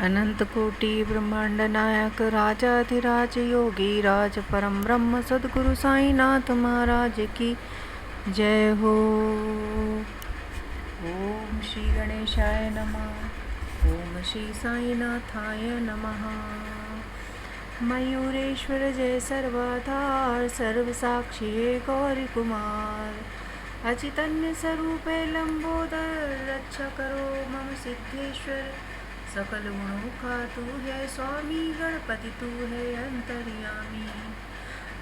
अनंत कोटि ब्रह्मांड नायक राजाधिराज योगी राज परम ब्रह्म सद्गुरु साईनाथ महाराज की जय हो। ओम श्री गणेशाय नमः। ओम श्री साईनाथाय नमः। मयूरेश्वर जय सर्वाधार सर्व साक्षी गौरी कुमार अचितन्य स्वरूपे लंबोदर रक्षा करो मम सिद्धेश्वर सकल गुणों का तू है स्वामी गणपति तू है अंतर्यामी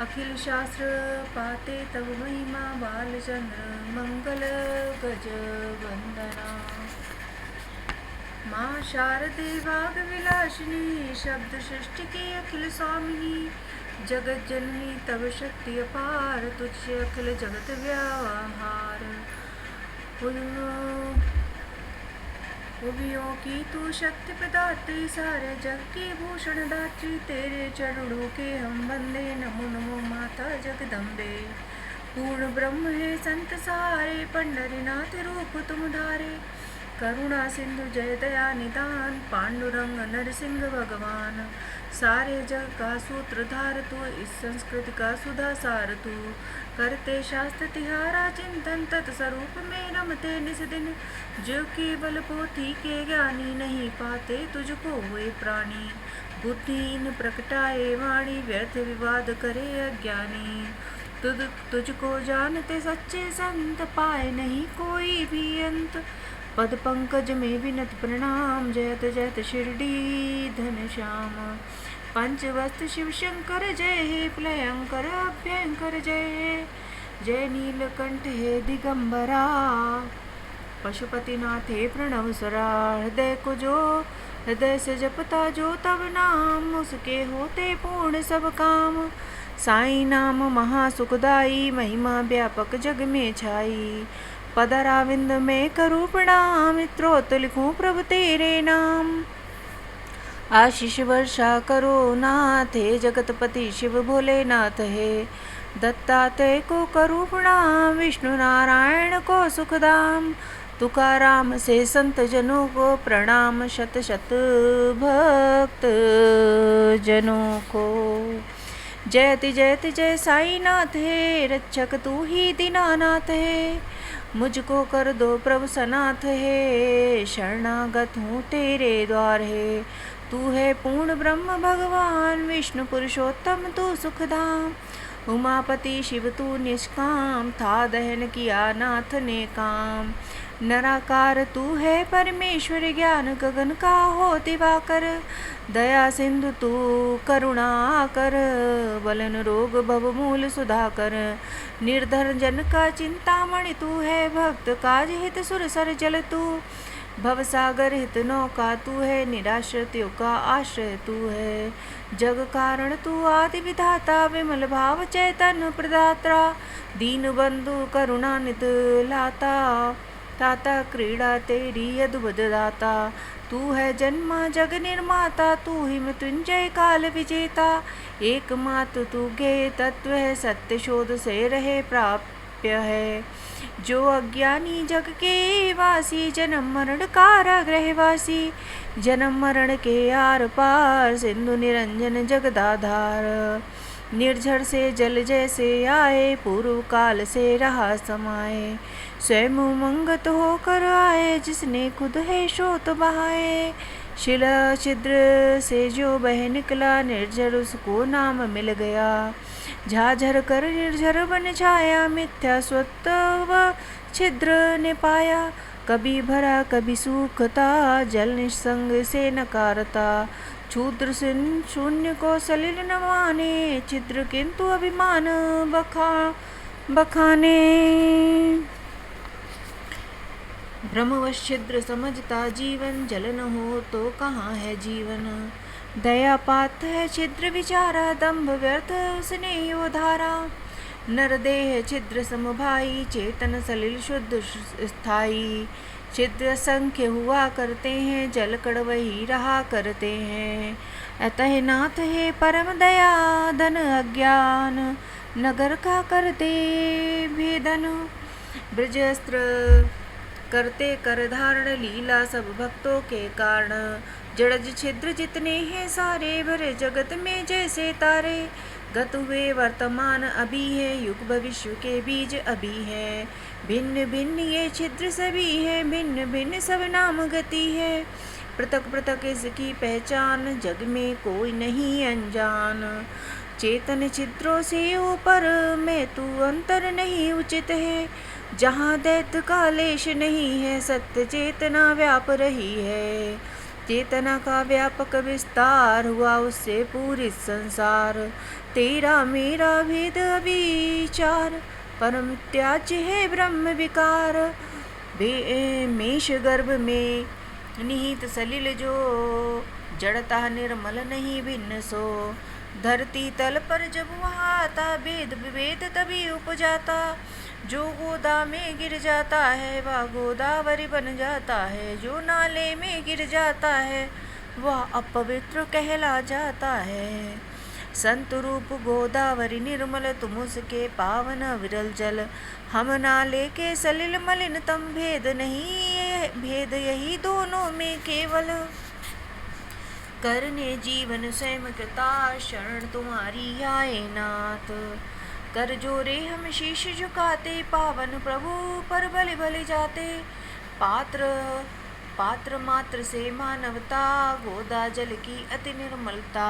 अखिल शास्त्र पाते तब महिमा बालचंद्र मंगल गज वंदना माँ शारदे भाग विलासिनी शब्द सृष्टि की अखिल स्वामिनी जगत जननी तब शक्ति अपार तुझसे अखिल जगत व्यवहार उभियों की तू शक्ति प्रदात्री सारे जग की भूषण दात्री तेरे चरणों के हम बंदे नमो नमो माता जगदम्बे पूर्ण ब्रह्म है संत सारे पंडरीनाथ रूप तुम धारे करुणा सिंधु जय दया निदान पांडुरंग नरसिंह भगवान सारे जग का सूत्रधार तू इस संस्कृति का सुधा सार तू करते शास्त्र तिहारा चिंतन तत्स्वरूप में रमते निस दिन जो केवल पोथी के ज्ञानी नहीं पाते तुझको हुए प्राणी बुद्धिहीन प्रकटाए वाणी व्यर्थ विवाद करे अज्ञानी तुझको जानते सच्चे संत पाए नहीं कोई भी अंत पद पंकज में विनत प्रणाम जयत जयत शिरडी धन श्याम पंचवस्त शिव शंकर जय हे प्लयंकर अभ्यंकर जय जय नीलकंठ हे दिगंबरा पशुपतिनाथ हे प्रणवसरा हृदय को जो हृदय से जपता जो तब नाम उसके होते पूर्ण सब काम साई नाम महासुखदाई महिमा व्यापक जग में छाई पदराविंद में करूं प्रणाम मित्रोत लिखूं प्रभु तेरे नाम आशीष वर्षा करो नाथ हे जगतपति शिव भोलेनाथ हे दत्तात्रेय को करूं प्रणाम विष्णु नारायण को सुखदाम तुकाराम से संत जनों को प्रणाम शत शत भक्त जनों को जयति जयति जय साईनाथ हे रक्षक तू ही दीनानाथ है मुझको कर दो प्रभु सनाथ है शरणागत हूँ तेरे द्वार है तू है पूर्ण ब्रह्म भगवान विष्णु पुरुषोत्तम तू सुखधाम उमापति शिव तू निष्काम था दहन किया नाथ ने काम नराकार तू है परमेश्वर ज्ञान गगन का हो दिवाकर दया सिंधु तू करुणा कर बलन रोग भव मूल सुधाकर निर्धर जन का चिंतामणि तू है भक्त काज हित सुर सर जल तू भवसागर हित नौका तू है निराश्रितों का आश्रय तू है जग कारण तू आदि विधाता विमल भाव चैतन्य प्रदाता दीन बंधु करुणा नित लाता ताता क्रीड़ा तेरी अद्भुत दाता तू है जन्मा जग निर्माता तू ही मृत्युंजय काल विजेता एकमात्र तू गे तत्व है सत्य शोध से रहे प्राप्य है जो अज्ञानी जग के वासी जन्म मरण कारागृहवासी जन्म मरण के आर पार सिंधु निरंजन जगदाधार निर्झर से जल जैसे आए पूर्व काल से रहा समाये स्वयं मंगत होकर आए जिसने खुद है शोत बहाए शिला छिद्र से जो बह निकला निर्झर उसको नाम मिल गया झाझर कर निर्झर बन छाया मिथ्या स्वत्व छिद्र ने पाया कभी भरा कभी सूखता जल निसंग से नकारता क्षुद्र शून्य को सलिल न माने छिद्र किंतु अभिमान बखाने ब्रह्मवश छिद्र समझता जीवन जल न हो तो कहाँ है जीवन दया पात है छिद्र विचारा दंभ व्यर्थ उसने यो धारा नरदेह छिद्र समभाई चेतन सलिल शुद्ध स्थाई छिद्र संख्य हुआ करते हैं जल कड़ वही रहा करते हैं अतः नाथ है परम दया धन अज्ञान नगर का करते भेदन ब्रजस्त्र करते कर धारण लीला सब भक्तों के कारण। जड़ज छिद्र जितने हैं सारे भरे जगत में जैसे तारे। गत हुए वर्तमान अभी है युग भविष्य के बीज अभी है। भिन्न भिन्न ये छिद्र सभी है भिन्न भिन्न सब नाम गति है। पृथक पृथक इसकी पहचान जग में कोई नहीं अनजान। चेतन छिद्रों से ऊपर में तू अंतर नहीं उचित है। जहाँ दैत्य का लेश नहीं है सत्य चेतना व्याप रही है। चेतना का व्यापक विस्तार हुआ उससे पूरी संसार। तेरा मेरा भेद विचार परम त्याज्य है ब्रह्म विकार। मेष गर्भ में निहित सलिल जो जड़ता निर्मल नहीं भिन्न सो। धरती तल पर जब वहाँ आता भेद विभेद तभी उपजाता। जो गोदा में गिर जाता है वह गोदावरी बन जाता है। जो नाले में गिर जाता है वह अपवित्र कहला जाता है। संत रूप गोदावरी निर्मल तुम उसके पावन विरल जल। हम नाले के सलिल मलिनतम भेद नहीं भेद यही दोनों में केवल। करने जीवन स्वयं कृता शरण तुम्हारी आए नाथ। कर जोरे हम शीश झुकाते पावन प्रभु पर बलि बलि जाते। पात्र मात्र से मानवता गोदा जल की अति निर्मलता।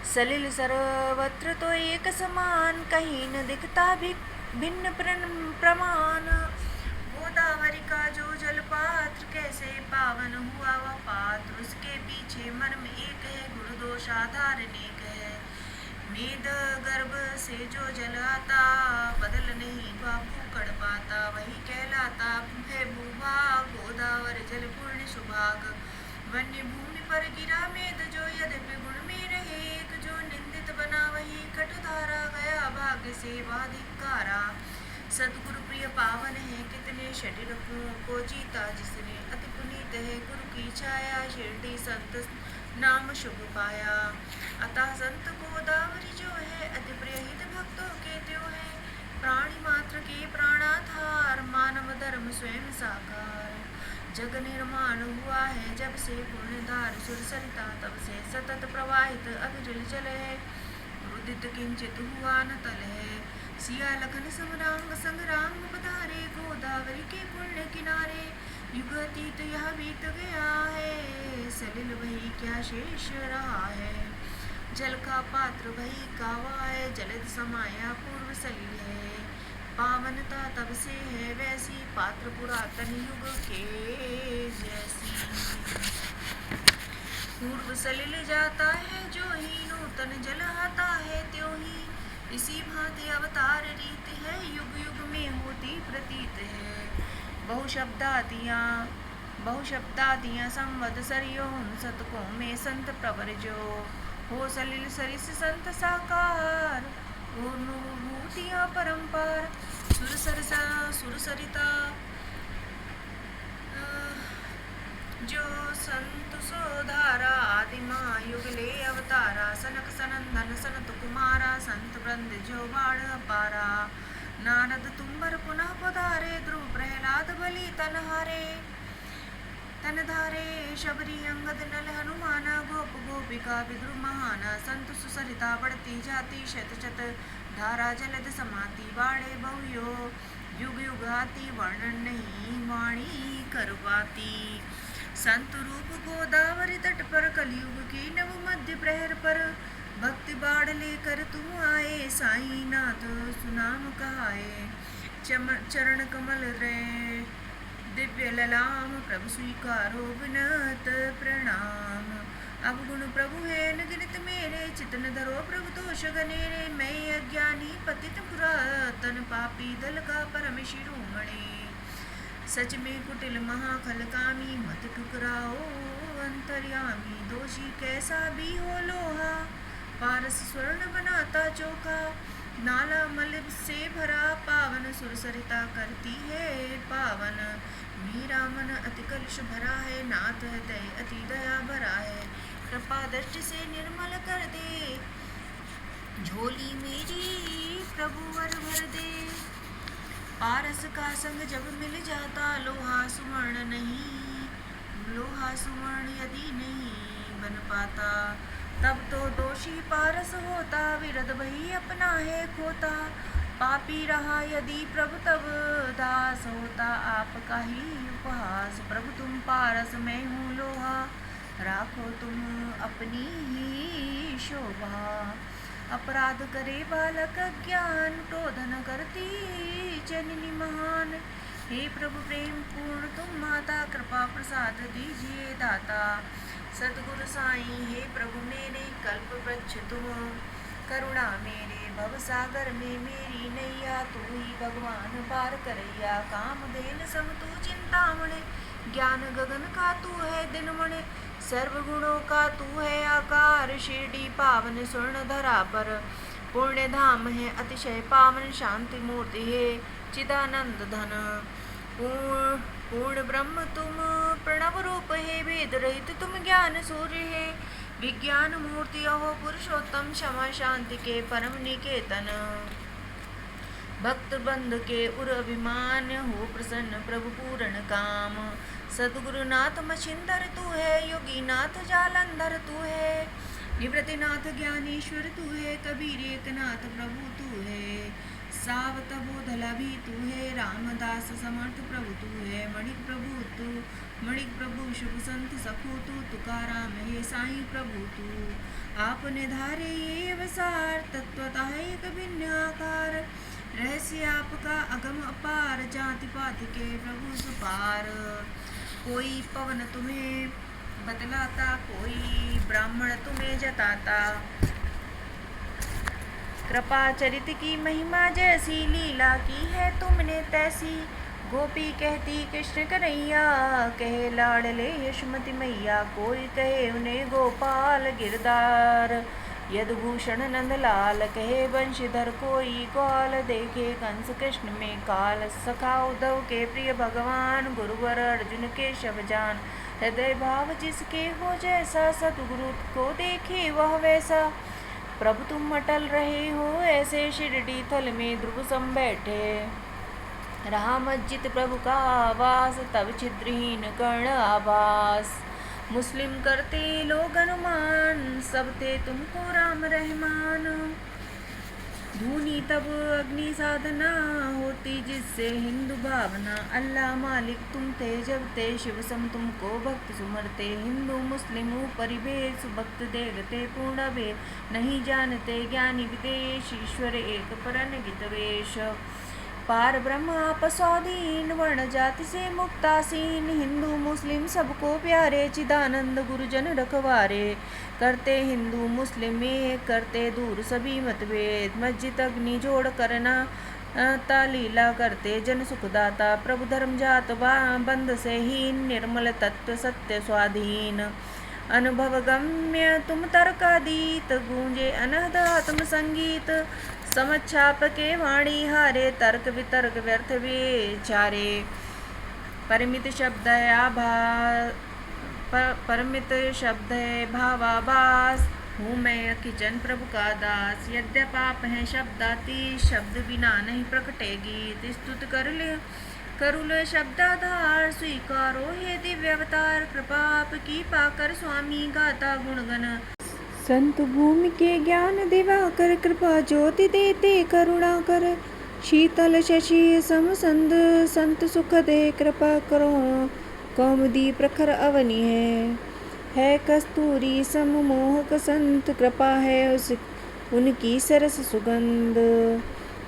सलिल सर्वत्र तो एक समान कहीं न दिखता भी भिन्न प्रमाण। गोदावरी का जो जल पात्र कैसे पावन हुआ वह पात्र। उसके पीछे मर्म एक है गुण दोष आधार अनेक है। मेद गर्भ से जो जल आता बदल नहीं बापू कड़ पाता। वही कहलाता है भूभाग गोदावरी जल पूर्ण सुभाग। वन्य भूमि पर गिरा मेद जो यद्यपि गुण में रहे एक। जो निंदित बना वही कटुधारा गया भाग्य से धिक्कारा। सदगुरु प्रिय पावन है कितने शरीर को जीता जिसने। अति पुनीत है गुरु की छाया शिरडी संत नाम शुभ पाया। अतः संत गोदावरी जो है अति प्रिय हित भक्तों के त्यो है। प्राणी मात्र के प्राणाधार मानव धर्म स्वयं साकार। जग निर्माण हुआ है जब से पूर्णधार सुर सरिता तब से सतत प्रवाहित अविरल जल है। रुदित किंचित हुआ न तल है। सिया लखन समरांग संग्राम पधारे गोदावरी के पुण्य किनारे। युग अतीत यह बीत गया है सलिल वही क्या शेष रहा है। जल का पात्र वही कावा है जलद समाया पूर्व सलिल है। पावनता तब से है वैसी पात्र पुरातन युग के जैसी। पूर्व सलिल जाता है जो ही नूतन जल आता है त्यों ही। इसी भांति अवतार रीत है युग युग में होती प्रतीत है। बहुशब्दादियाँ संवद सरियों शतकों में संत प्रवर जो। हो सलिल सरिस संत साकार पूर्णभूतियाँ परम्पार। सुर सरिता जो संत सोधारा आदिमा युगले अवतारा। सनक सनंदन सनत कुमारा संत वृंद जो बाढ़ पारा। नारद तुम्बर पुनः पधारे ध्रुव प्रहलाद बलि तनहारे। तनधारे शबरी अंगद नल हनुमाना गोप गोपिका विद्रु महाना। संत सुसरिता बढ़ती जाती शत शत धारा जलद समाती। बाढ़े बहुयो युग युगाती वर्णन नहीं वाणी करवाती। संत रूप गोदावरी तट पर कलयुग की नव मध्य प्रहर पर। भक्ति बाढ़ लेकर तुम आए साई नाथ सुनाम कहाए। चरण कमल रे दिव्य ललाम प्रभु स्वीकारो विनत प्रणाम। अवगुण प्रभु है न गिनत मेरे चितन धरो प्रभु तोष गनेरे। मैं अज्ञानी पतित पुरातन पापी दल का परम शिरोमणि। सच में कुटिल महाखल कामी मत ठुकराओ अंतर्यामी। दोषी कैसा भी हो लोहा पारस स्वर्ण बनाता चोखा। नाला मल से भरा पावन सुर सरिता करती है पावन। मेरा मन अति कलुष भरा है नाथ हृदय अति दया भरा है। कृपा दृष्टि से निर्मल कर दे झोली मेरी प्रभु वर भर दे। पारस का संग जब मिल जाता, लोहा सुवर्ण नहीं, लोहा सुवर्ण यदि नहीं बन पाता, तब तो दोषी पारस होता, विरध वही अपना है खोता। पापी रहा यदि प्रभु तब दास होता, आपका ही उपहास। प्रभु तुम पारस, मैं हूँ लोहा, राखो तुम अपनी ही शोभा। अपराध करे बालक ज्ञान, टोधन करती जननी महान। हे प्रभु प्रेम पूर्ण तुम माता, कृपा प्रसाद दीजिए दाता। सतगुरु साईं हे प्रभु मेरे, कल्प वृक्ष तुम, करुणा मेरे भव सागर में मेरी नैया। तू ही भगवान पार करैया, काम देन सम तू चिंतामणे। ज्ञान गगन का तू है दिनमणे, सर्व गुणों का तू है आकार। शिरडी पावन स्वर्ण धरा पर, पुण्य धाम है अतिशय पावन। शांति मूर्ति है चिदानंद धन, पूर्ण ब्रह्म तुम, प्रणव रूप है वेद रहित तुम। ज्ञान सूर्य है विज्ञान मूर्ति, अहो पुरुषोत्तम क्षमा शांति के परम निकेतन। भक्त बंध के उर अभिमान, हो प्रसन्न प्रभु पूर्ण काम। सतगुरुनाथ मछिंदर तू है, योगीनाथ जालंधर तू है। निवृत्तिनाथ ज्ञानेश्वर तू है, कबीर एकनाथ प्रभु तू है। सावत बोधला भी तू है, रामदास समर्थ प्रभु तू है। मणिक प्रभु तू, मणिक प्रभु शुभ संत सखो तू। तुकाराम हे साईं प्रभु तू, आपने धारे ये अवसार। तत्वतः एक भिन्न आकार, रहस्य आपका अगम अपार। जाति पाति के प्रभु सुपार, कोई पवन तुम्हें बतलाता, कोई ब्राह्मण तुम्हें जताता। कृपा चरित की महिमा जैसी, लीला की है तुमने तैसी। गोपी कहती कृष्ण कन्हैया, कहे लाडले यशमती मैया। कोई कहे उन्हें गोपाल गिरधार, यदुभूषण नंदलाल। कहे वंशीधर कोई ग्वाल, देखे कंस कृष्ण में काल। सखा उद्धव के प्रिय भगवान, गुरुवर अर्जुन के शव जान। हृदय भाव जिसके हो जैसा, सतगुरु को देखे वह वैसा। प्रभु तुम अटल रहे हो ऐसे, शिरडी थल में ध्रुव सम बैठे। रहा मस्जिद प्रभु का आवास, तब छिद्रहीन कर्ण आभास। मुस्लिम करते लोग अनुमान, सब थे तुमको राम रहमान। धूनी तब अग्नि साधना होती, जिससे हिंदू भावना। अल्लाह मालिक तुम थे जब थे, शिव सम तुमको भक्त सुमरते। हिंदू मुस्लिम परिवेश, भक्त देखते पूर्ण भेद। नहीं जानते ज्ञानी विदेश, ईश्वर एक पर अनगित वेश। पार ब्रह्म आप स्वाधीन, वर्ण जाति से मुक्तासीन। हिंदू मुस्लिम सबको प्यारे, चिदानंद गुरुजन रखवारे। करते हिंदू मुस्लिम एक, करते दूर सभी मतभेद। मस्जिद अग्नि जोड़ करना तालीला करते, जन सुखदाता। प्रभु धर्म जात बंद से हीन, निर्मल तत्व सत्य स्वाधीन। अनुभव गम्य तुम तर्कादीत, गूंजे अनहद आत्म संगीत। समच्छाप के वाणी हारे, तर्क वितर्क व्यर्थ विचारे। परिमित शब्द है परमित शब्द है भावाभास। हूँ मैं किचन प्रभु का दास, यद्यप आप हैं शब्दातीत। शब्द बिना नहीं प्रकटे गीत, स्तुत करुल शब्दाधार। स्वीकारो हे दिव्य अवतार, कृपा आपकी पाकर स्वामी गाता गुणगण। संत भूमि के ज्ञान दिवाकर, कृपा ज्योति देते करुणा कर। शीतल शशि समसंद, संत सुख दे कृपा करो। कौमुदी प्रखर अवनी है कस्तूरी सम मोहक संत। कृपा है उनकी सरस सुगंध,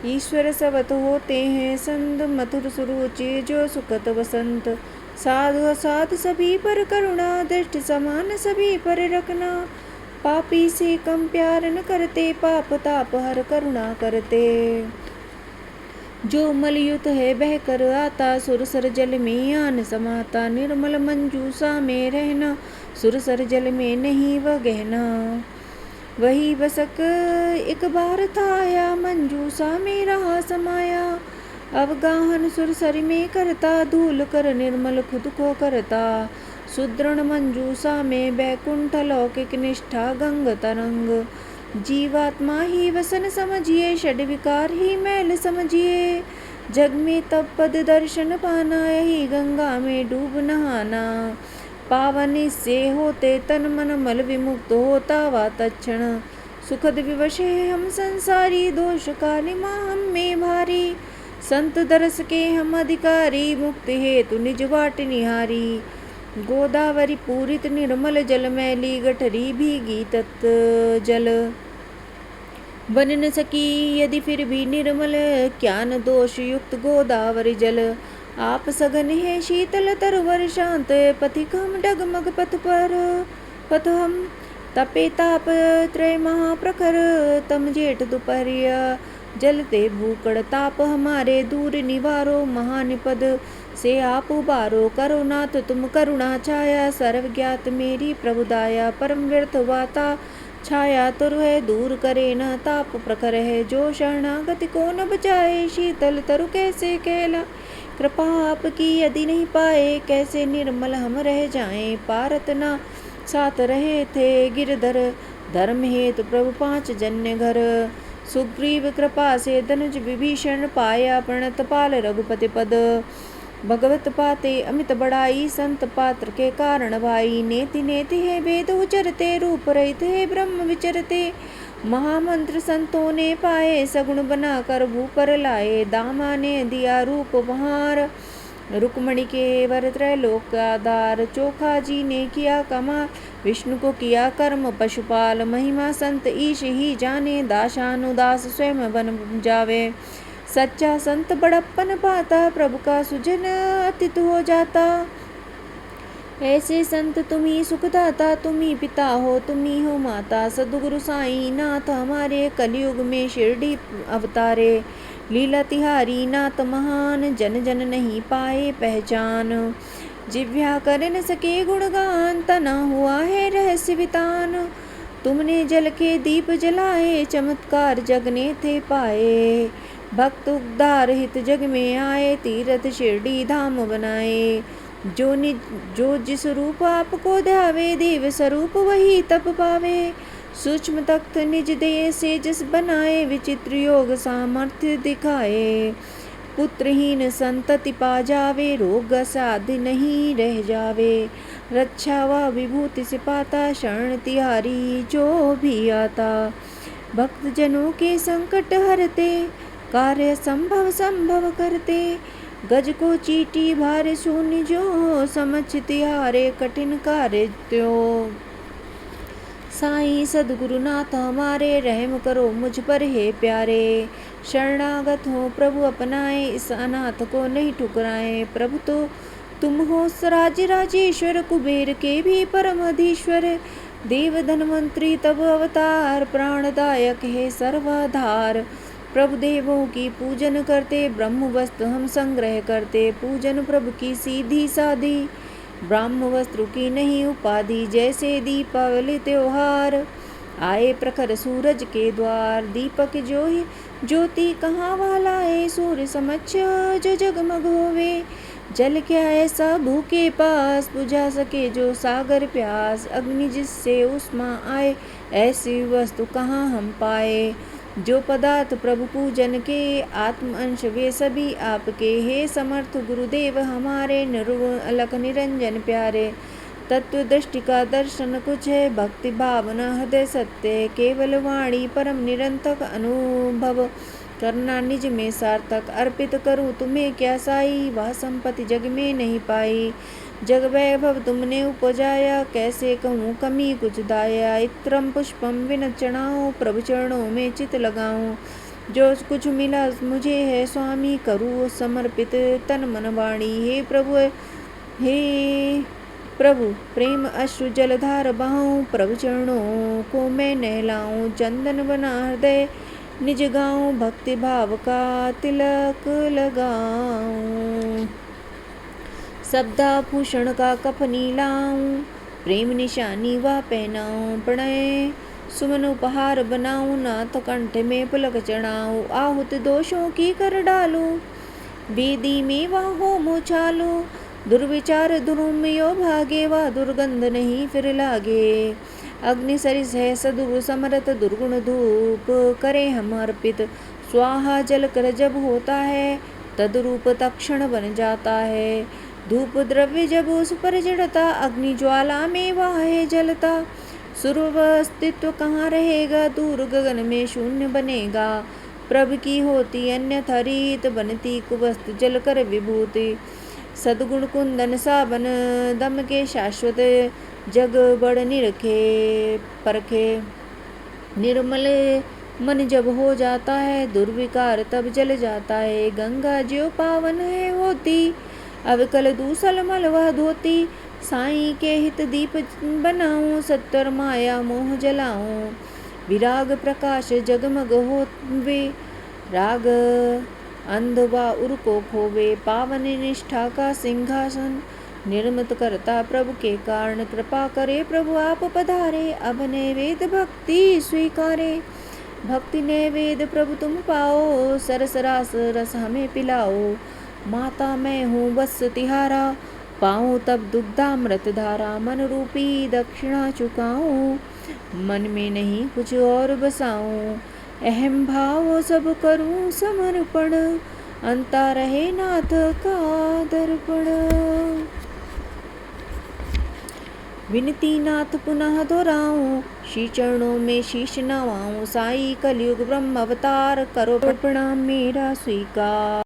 ईश्वर सवत होते हैं संत। मधुर सुरुचि जो सुखत वसंत। साधु असाध सभी पर करुणा, दृष्टि समान सभी पर रखना। पापी से कम प्यार न करते, पाप ताप हर करुणा करते। जो मलयुत है बहकर आता, सुरसर जल में आन समाता। निर्मल मंजूसा में रहना, सुरसर जल में नहीं वह गहना। वही बसक एक बार था आया, मंजूसा में रहा समाया। अवगाहन सुरसर में करता, धूल कर निर्मल खुद को करता। सुदृढ़ मंजूसा में बैकुंठ लौकिक निष्ठा गंग तरंग। जीवात्मा ही वसन समझिए, षड विकार ही मैल समझिए। जग में तब पद दर्शन पाना, यही गंगा में डूब नहाना। पावन इससे होते तन मन, मल विमुक्त होता वा तत्क्षण। सुखद विवश है हम संसारी, दोष कालिमा हम में भारी। संत दरस के हम अधिकारी, मुक्ति हेतु निज बाट निहारी। गोदावरी पूरित निर्मल जल, मैली गठरी भीगी तत् जल। बन न सकी यदि फिर भी निर्मल, क्या न दोष युक्त गोदावरी जल। आप सघन है शीतल तरवर, शांत पथिक हम डगमग पथ पर। पथ हम तपे ताप त्रय महाप्रखर, तम जेठ दोपहरिया जलते भूकड़ ताप हमारे। दूर निवारो महानिपद से आप उबारो, करो नाथ तुम करुणा छाया। सर्वज्ञात मेरी प्रभुदाया, परम व्यर्थ वाता छाया। तुर है दूर करे न ताप प्रखर है, जो शरणागति को न बचाए। शीतल तरु कैसे कहला, कृपा आपकी यदि नहीं पाए। कैसे निर्मल हम रह जाएं, पारत ना साथ रहे थे गिरधर। धर्म हेतु प्रभु 5 जन्य घर, सुग्रीव कृपा से धनुज विभीषण पाया। प्रणत पाल रघुपति पद, भगवत पाते अमित बड़ाई। संत पात्र के कारण भाई, नेति नेति है वेद उचरते। रूप रहित है ब्रह्म विचरते, महामंत्र संतों ने पाए। सगुण बनाकर भू पर लाए, दामा ने दिया रूप बहार। रुक्मणी के वर त्रैलोक का आधार, चोखा जी ने किया कमाल। विष्णु को किया कर्म पशुपाल, महिमा संत ईश ही जाने। दासानुदास स्वयं बन जावे, सच्चा संत बड़प्पन पाता। प्रभु का सुजन अतित हो जाता, ऐसे संत तुम्ही सुखदाता। तुम्ही पिता हो तुम्ही हो माता, सद्गुरु साईं नाथ हमारे। कलयुग में शिरडी अवतारे, लीला तिहारी नाथ महान। जन जन नहीं पाए पहचान, जिव्या कर न सके गुणगान। तना हुआ है रहस्य वितान, तुमने जल के दीप जलाए। चमत्कार जग ने थे पाए, भक्त उद्धार हित जग में आए। तीर्थ शिरडी धाम बनाए, जो जिस रूप आपको ध्यावे। देव स्वरूप वही तप पावे, सूक्ष्म तख्त निज देह से जिस बनाए। विचित्र योग सामर्थ्य दिखाए, पुत्रहीन संतति पा जावे। रोग साध नहीं रह जावे, रक्षा व विभूति से पाता। शरण तिहारी जो भी आता, भक्त जनों के संकट हरते। कार्य संभव करते, गज को चीटी भारे शून्य। जो समझ तिहारे कठिन कार्य त्यों। साईं सद्गुरुनाथ हमारे, रहम करो मुझ पर हे प्यारे। शरणागत हो प्रभु अपनाए, इस अनाथ को नहीं ठुकराए। प्रभु तो तुम हो राज राजेश्वर, कुबेर के भी परमधीश्वर। देव धनवंतरी तब अवतार, प्राणदायक है सर्वाधार। प्रभु देवों की पूजन करते, ब्रह्म वस्त्र हम संग्रह करते। पूजन प्रभु की सीधी साधी, ब्रह्म वस्त्र की नहीं उपाधि। जैसे दीपावली त्योहार, आए प्रखर सूरज के द्वार। दीपक जो ही ज्योति कहाँ वाला है, सूर्य समक्ष जो जगमग होवे। जल क्या ऐसा भूखे पास, बुझा सके जो सागर प्यास। अग्नि जिससे उष्मा आए, ऐसी वस्तु कहाँ हम पाए। जो पदार्थ प्रभु पूजन के, आत्म अंश वे सभी आपके। हे समर्थ गुरुदेव हमारे, निर्गुण अलख निरंजन प्यारे। तत्व दृष्टि का दर्शन कुछ है, भक्ति भावना हृदय सत्य। केवल वाणी परम निरंतक, अनुभव करना निज में सार्थक। अर्पित करूँ तुम्हें क्या साई, वह संपत्ति जग में नहीं पाई। जग वैभव तुमने उपजाया, कैसे कहूँ कमी कुछ दाया। इत्रम पुष्पम विन चढ़ाऊँ, प्रभु चरणों में चित लगाऊँ। जो कुछ मिला मुझे है स्वामी, करूँ समर्पित तन मन वाणी। हे प्रभु प्रेम अश्रु जलधार बहाऊँ। प्रभु चरणों को मैं नहलाऊँ, चंदन बना हृदय निज गाऊँ। भक्ति भाव का तिलक लगाऊँ, शब्दाभूषण का कफनी लाऊं। प्रेम निशानी वा पहनाऊं, प्रणय सुमन उपहार बनाऊं। नाथ कंठ में पुलक चढ़ाऊं, आहुत दोषों की कर डालूं। वेदी में वा होम उछालूं, दुर्विचार दुरुमयो भागे। वा दुर्गंध नहीं फिर लागे, अग्नि सरिस है सदुर समरथ। दुर्गुण धूप करे हम अर्पित, स्वाहा जल कर जब होता है। तद्रूप तक्षण बन जाता है। धूप द्रव्य जब उस पर चढ़ता, अग्नि ज्वाला में वह है जलता। सुरव अस्तित्व कहाँ रहेगा, दूर गगन में शून्य बनेगा। प्रभ की होती अन्यथा रीत, बनती कुवस्त जलकर विभूति। सद्गुण कुंदन साबन दम के शाश्वत, जग बड़ निरखे परखे। निर्मल मन जब हो जाता है, दुर्विकार तब जल जाता है। गंगा ज्यों पावन है होती, अविकल दूसल मल वह धोती। साईं के हित दीप बनाऊं, सत्तर माया मोह जलाऊं। विराग प्रकाश जगमग होवे, राग अंध व उर को खोवे। पावन निष्ठा का सिंहासन, निर्मित करता प्रभु के कारण। कृपा करे प्रभु आप पधारे, अब नैवेद भक्ति स्वीकारे। भक्ति नैवेद प्रभु तुम पाओ, सरस रास रस हमें पिलाओ। माता मैं हूँ बस तिहारा, पाऊँ तब दुग्धामृत धारा। मन रूपी दक्षिणा चुकाऊं, मन में नहीं कुछ और बसाऊं। अहम भाव सब करूं समर्पण, अंता रहे नाथ का दर्पण। विनती नाथ पुनः दोहराऊं, श्री चरणों में शीश नवाऊं। साई कलयुग ब्रह्म अवतार, करो प्रणाम मेरा स्वीकार।